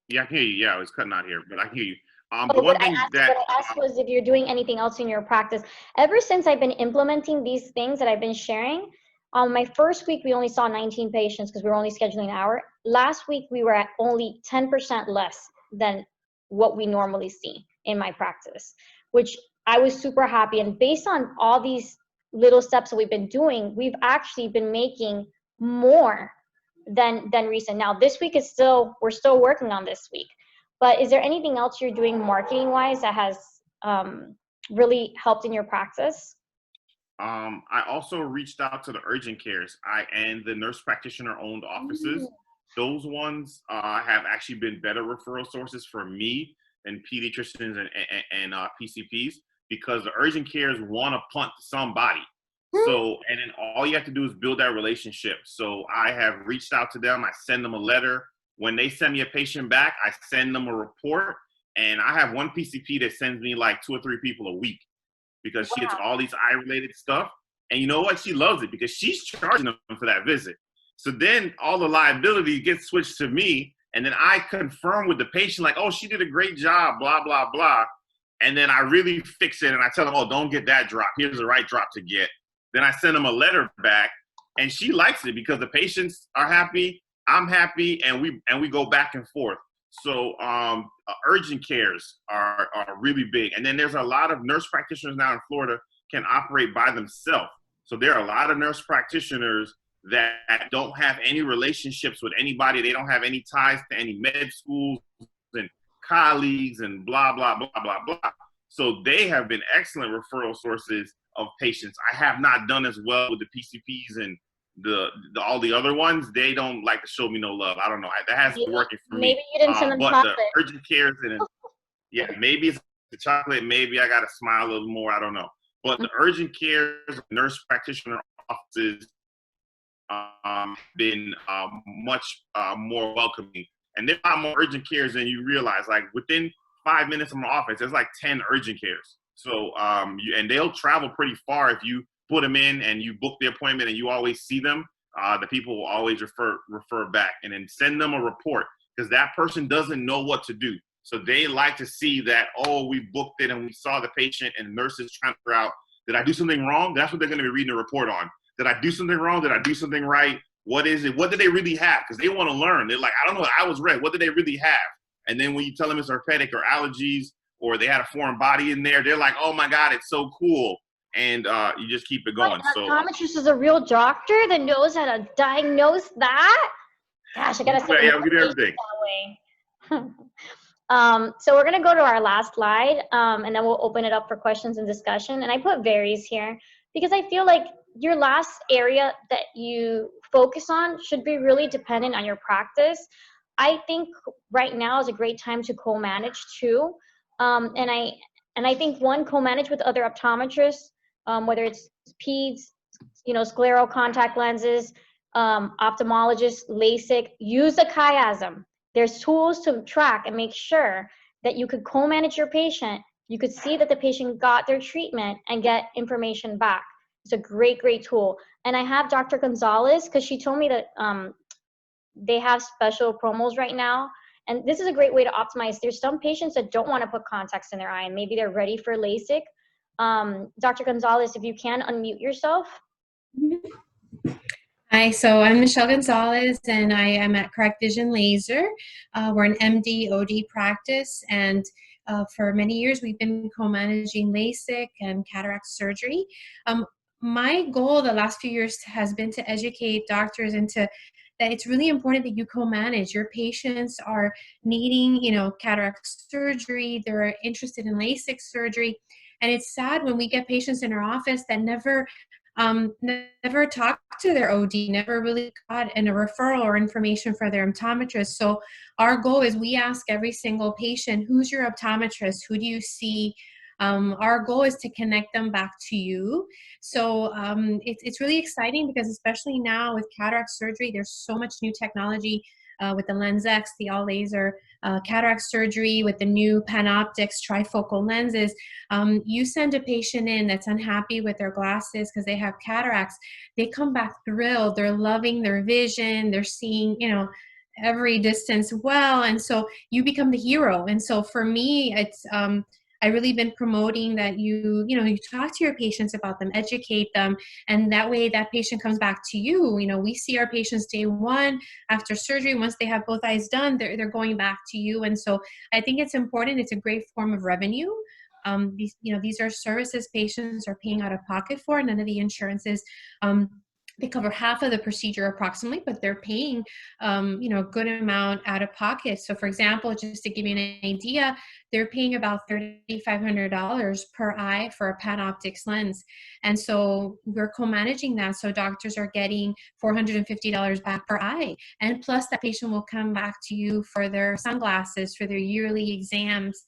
yeah, I can hear you. Yeah, I was cutting out here, but I can hear you. The Oh, one thing what I asked was if you're doing anything else in your practice. Ever since I've been implementing these things that I've been sharing, my first week we only saw 19 patients because we were only scheduling an hour. Last week we were at only 10% less than what we normally see in my practice, which I was super happy. And based on all these little steps that we've been doing, we've actually been making more than recent. Now this week we're still working on this week. But is there anything else you're doing marketing wise that has really helped in your practice? I also reached out to the urgent cares and the nurse practitioner owned offices. Those ones have actually been better referral sources for me than pediatricians and PCPs, because the urgent cares want to punt to somebody. So, and then all you have to do is build that relationship. So I have reached out to them. I send them a letter. When they send me a patient back, I send them a report. And I have one PCP that sends me like 2 or 3 people a week because she gets all these eye-related stuff. And you know what? She loves it because she's charging them for that visit. So then all the liability gets switched to me. And then I confirm with the patient, like, oh, she did a great job, blah, blah, blah. And then I really fix it. And I tell them, oh, don't get that drop. Here's the right drop to get. Then I send them a letter back. And she likes it because the patients are happy, I'm happy, and we go back and forth. So urgent cares are really big. And then there's a lot of nurse practitioners now in Florida can operate by themselves. So there are a lot of nurse practitioners that don't have any relationships with anybody. They don't have any ties to any med schools and colleagues and blah, blah, blah, blah, blah. So they have been excellent referral sources of patients. I have not done as well with the PCPs and all the other ones. They don't like to show me no love. I don't know. That hasn't been working for me. Maybe you didn't send them but chocolate. The urgent cares and yeah, maybe it's the chocolate. Maybe I got to smile a little more. I don't know. But the urgent cares, nurse practitioner offices been much more welcoming. And there are more urgent cares than you realize. Like within 5 minutes from the office, there's like 10 urgent cares. So and they'll travel pretty far if you put them in and you book the appointment and you always see them. The people will always refer back and then send them a report, because that person doesn't know what to do. So they like to see that, oh, we booked it and we saw the patient, and the nurses trying to figure out, did I do something wrong? That's what they're going to be reading the report on. Did I do something wrong? Did I do something right? What is it? What did they really have? Because they want to learn. They're like, I don't know. I was read. What did they really have? And then when you tell them it's orthopedic or allergies or they had a foreign body in there, they're like, oh my God, it's so cool. And you just keep it going. So optometrist is a real doctor that knows how to diagnose that? Gosh, I gotta say everything that way. So we're gonna go to our last slide, and then we'll open it up for questions and discussion. And I put varies here because I feel like your last area that you focus on should be really dependent on your practice. I think right now is a great time to co-manage too. And I think one, co-manage with other optometrists, whether it's peds, scleral contact lenses, ophthalmologists, LASIK, use a chiasm. There's tools to track and make sure that you could co-manage your patient. You could see that the patient got their treatment and get information back. It's a great, great tool. And I have Dr. Gonzalez, because she told me that they have special promos right now. And this is a great way to optimize. There's some patients that don't want to put contacts in their eye, and maybe they're ready for LASIK. Dr. Gonzalez, if you can unmute yourself. Hi, so I'm Michelle Gonzalez, and I am at Correct Vision Laser. We're an MD/OD practice, and for many years we've been co-managing LASIK and cataract surgery. My goal the last few years has been to educate doctors into that it's really important that you co-manage. Your patients are needing, cataract surgery, they're interested in LASIK surgery, and it's sad when we get patients in our office that never talked to their OD, never really got a referral or information for their optometrist. So our goal is we ask every single patient, who's your optometrist? Who do you see? Our goal is to connect them back to you. So it's really exciting because especially now with cataract surgery, there's so much new technology with the Lens X, the all laser cataract surgery, with the new Panoptix trifocal lenses. You send a patient in that's unhappy with their glasses because they have cataracts, they come back thrilled. They're loving their vision. They're seeing, every distance well. And so you become the hero. And so for me, it's, I really been promoting that you talk to your patients about them, educate them, and that way that patient comes back to you. We see our patients day one after surgery. Once they have both eyes done, they're going back to you. And so I think it's important. It's a great form of revenue. These are services patients are paying out of pocket for. None of the insurances. They cover half of the procedure approximately, but they're paying, a good amount out of pocket. So for example, just to give you an idea, they're paying about $3,500 per eye for a Panoptix lens. And so we're co-managing that. So doctors are getting $450 back per eye. And plus that patient will come back to you for their sunglasses, for their yearly exams.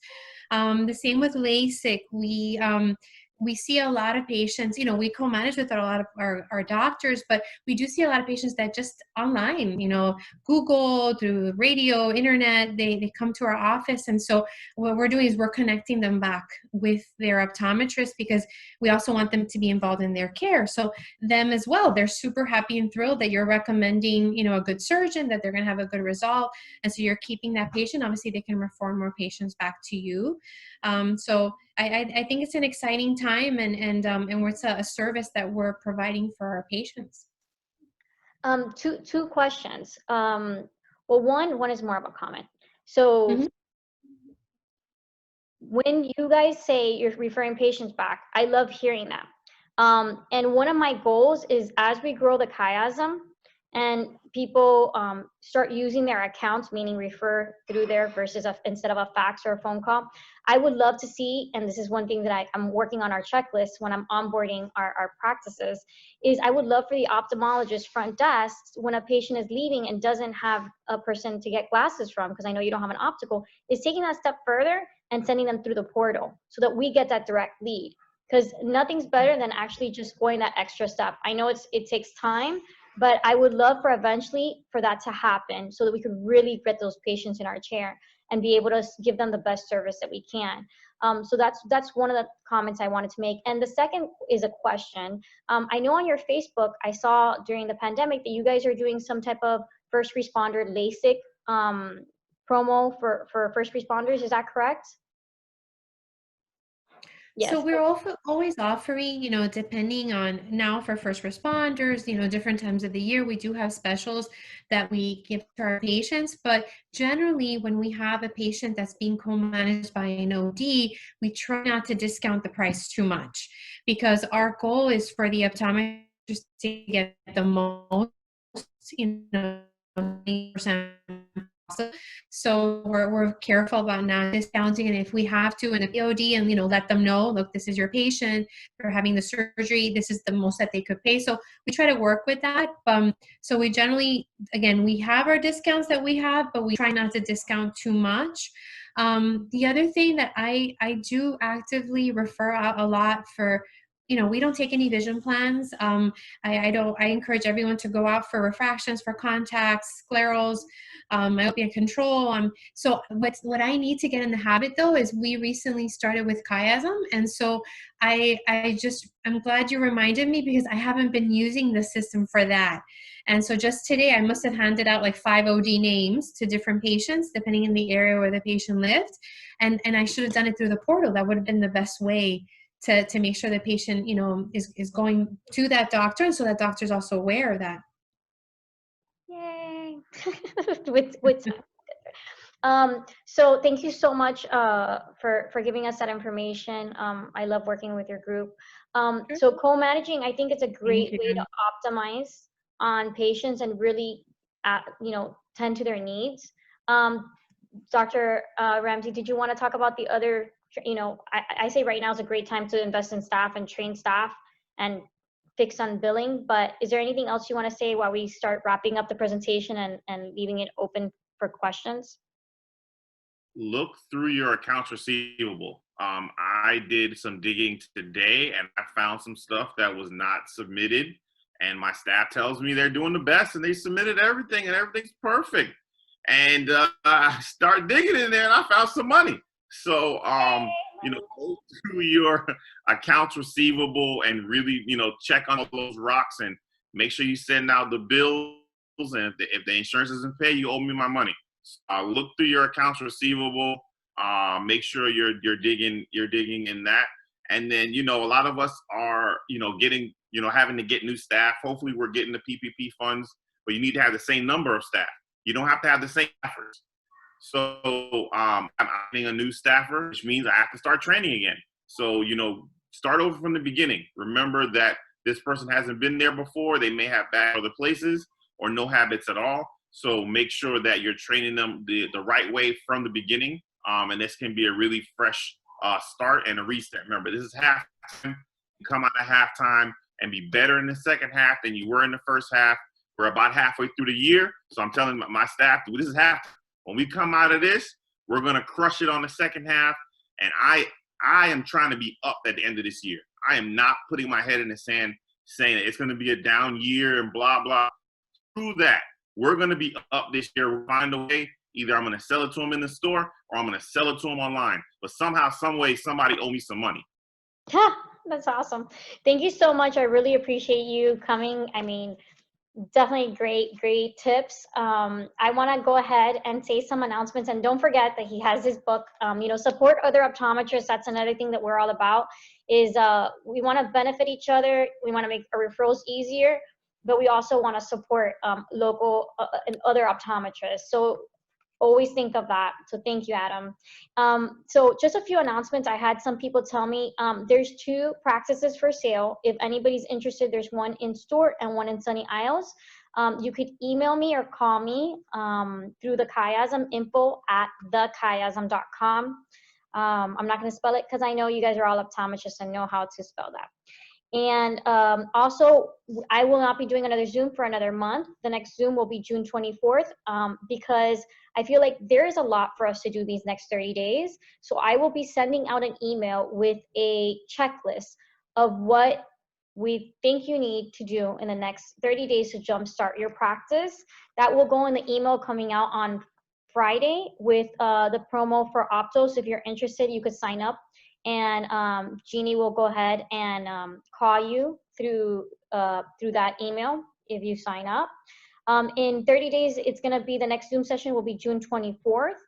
The same with LASIK. We see a lot of patients, we co-manage with a lot of our doctors, but we do see a lot of patients that just online, Google, through radio, internet, they come to our office. And so what we're doing is we're connecting them back with their optometrist because we also want them to be involved in their care. So them as well, they're super happy and thrilled that you're recommending, a good surgeon, that they're going to have a good result. And so you're keeping that patient. Obviously, they can refer more patients back to you. So I think it's an exciting time, and it's a service that we're providing for our patients. Two questions. Well, one is more of a comment. So when you guys say you're referring patients back, I love hearing that. And one of my goals is, as we grow the chiasm and people start using their accounts, meaning refer through there versus instead of a fax or a phone call, I would love to see, and this is one thing that I'm working on our checklist when I'm onboarding our practices, is I would love for the ophthalmologist front desk, when a patient is leaving and doesn't have a person to get glasses from, because I know you don't have an optical, is taking that step further and sending them through the portal so that we get that direct lead. Because nothing's better than actually just going that extra step. I know it takes time, but I would love for eventually for that to happen so that we could really get those patients in our chair and be able to give them the best service that we can. So that's one of the comments I wanted to make. And the second is a question. I know on your Facebook, I saw during the pandemic that you guys are doing some type of first responder LASIK promo for first responders. Is that correct? Yes. So we're always offering, depending on now for first responders, different times of the year, we do have specials that we give to our patients. But generally, when we have a patient that's being co-managed by an OD, we try not to discount the price too much, because our goal is for the optometrist to get the most, 20%. So we're careful about not discounting, and if we have to in a POD, and let them know, look, this is your patient, they're having the surgery, this is the most that they could pay. So we try to work with that. So we generally, again, we have our discounts that we have, but we try not to discount too much. The other thing that I do actively refer out a lot for, we don't take any vision plans. I encourage everyone to go out for refractions, for contacts, sclerals, myopia control. So what I need to get in the habit though is we recently started with chiasm, and so I'm glad you reminded me, because I haven't been using the system for that. And so just today I must have handed out like 5 OD names to different patients depending on the area where the patient lived, and I should have done it through the portal. That would have been the best way to make sure the patient, is going to that doctor, and so that doctor is also aware of that. Yay! with so thank you so much for giving us that information. I love working with your group. So co-managing, I think it's a great way to optimize on patients and really, tend to their needs. Dr. Ramsey, did you want to talk about the other? I say right now is a great time to invest in staff and train staff and fix on billing, but is there anything else you want to say while we start wrapping up the presentation and leaving it open for questions? Look through your accounts receivable. I did some digging today and I found some stuff that was not submitted. And my staff tells me they're doing the best and they submitted everything and everything's perfect. And I start digging in there and I found some money. So, go through your accounts receivable and really, check on all those rocks and make sure you send out the bills. And if the insurance doesn't pay, you owe me my money. Look through your accounts receivable. Make sure you're digging in that. And then, a lot of us are, getting, having to get new staff. Hopefully we're getting the PPP funds, but you need to have the same number of staff. You don't have to have the same staffers. So I'm adding a new staffer, which means I have to start training again. So, start over from the beginning. Remember that this person hasn't been there before. They may have bad other places or no habits at all. So make sure that you're training them the right way from the beginning. And this can be a really fresh start and a reset. Remember, this is halftime. You come out at halftime and be better in the second half than you were in the first half. We're about halfway through the year. So I'm telling my staff, this is halftime. When we come out of this, we're going to crush it on the second half. And I am trying to be up at the end of this year. I am not putting my head in the sand saying that it's going to be a down year and blah, blah. Through that, we're going to be up this year. We'll find a way. Either I'm going to sell it to them in the store or I'm going to sell it to them online. But somehow, some way, somebody owe me some money. That's awesome. Thank you so much. I really appreciate you coming. I mean, definitely great tips. I want to go ahead and say some announcements, and don't forget that he has his book. Support other optometrists. That's another thing that we're all about. Is we want to benefit each other. We want to make our referrals easier, but we also want to support local and other optometrists. So always think of that. So thank you, Adam. So just a few announcements. I had some people tell me there's 2 practices for sale. If anybody's interested, there's one in store and one in Sunny Isles. You could email me or call me through the Chiasm, info@thechiasm.com. I'm not going to spell it because I know you guys are all optometrists and know how to spell that. And also, I will not be doing another Zoom for another month. The next Zoom will be June 24th because I feel like there is a lot for us to do these next 30 days. So I will be sending out an email with a checklist of what we think you need to do in the next 30 days to jumpstart your practice. That will go in the email coming out on Friday with the promo for Opto. So if you're interested, you could sign up. And Jeannie will go ahead and call you through that email if you sign up. In 30 days, it's going to be the next Zoom session will be June 24th.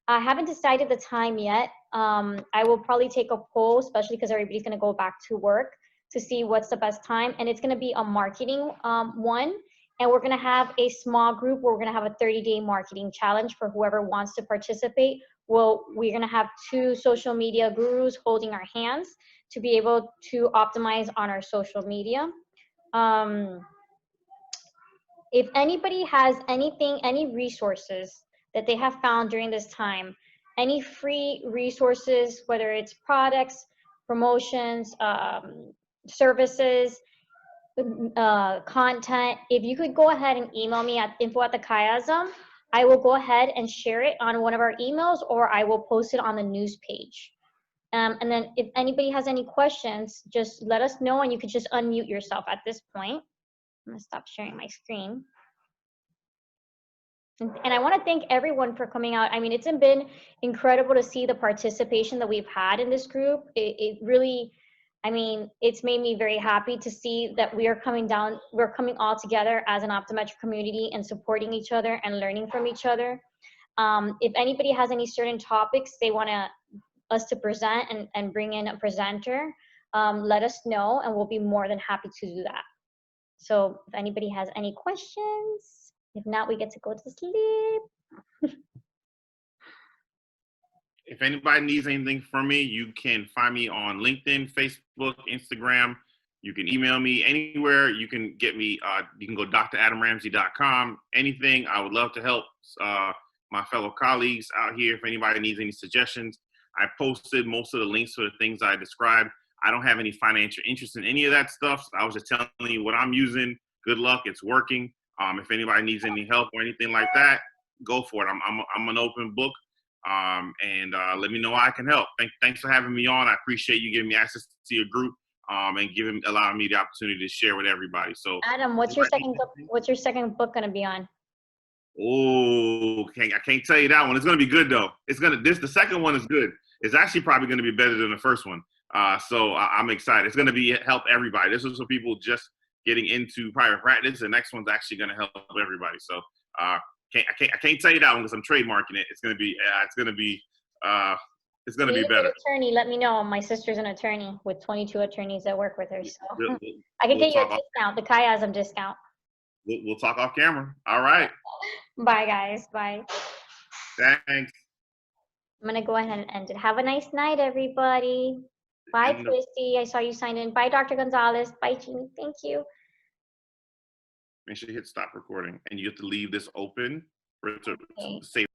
I haven't decided the time yet. I will probably take a poll, especially because everybody's going to go back to work, to see what's the best time. And it's going to be a marketing one. And we're going to have a small group where we're going to have a 30-day marketing challenge for whoever wants to participate. Well, we're going to have 2 social media gurus holding our hands to be able to optimize on our social media. If anybody has any resources that they have found during this time, any free resources, whether it's products, promotions, services, content, if you could go ahead and email me at info@thechiasm, I will go ahead and share it on one of our emails, or I will post it on the news page. And then if anybody has any questions, just let us know, and you could just unmute yourself at this point. I'm gonna stop sharing my screen. And I want to thank everyone for coming out. I mean, it's been incredible to see the participation that we've had in this group. It really, I mean, it's made me very happy to see that we're coming all together as an optometric community and supporting each other and learning from each other. If anybody has any certain topics they want us to present and bring in a presenter, let us know and we'll be more than happy to do that. So if anybody has any questions, if not, we get to go to sleep. If anybody needs anything from me, you can find me on LinkedIn, Facebook, Instagram. You can email me anywhere. You can get me, you can go dradamramsey.com. Anything, I would love to help my fellow colleagues out here. If anybody needs any suggestions, I posted most of the links for the things I described. I don't have any financial interest in any of that stuff. So I was just telling you what I'm using. Good luck, it's working. If anybody needs any help or anything like that, go for it. I'm an open book. and let me know how I can help. Thanks for having me on. I appreciate you giving me access to your group, and allowing me the opportunity to share with everybody. So, Adam, what's your second book? What's your second book going to be on? Oh, I can't tell you that one. It's gonna be good though. The second one is good. It's actually probably gonna be better than the first one. So I'm excited. It's gonna help everybody. This is for people just getting into private practice. The next one's actually gonna help everybody. So I can't tell you that one because I'm trademarking it. It's gonna be better. Attorney, let me know. My sister's an attorney with 22 attorneys that work with her, so I can we'll get you a discount, the chiasm discount. We'll talk off camera. All right. Bye, guys. Bye. Thanks. I'm going to go ahead and end it. Have a nice night, everybody. Bye, Christy. I saw you sign in. Bye, Dr. Gonzalez. Bye, Jeannie. Thank you. Make sure you hit stop recording, and you have to leave this open for it to save.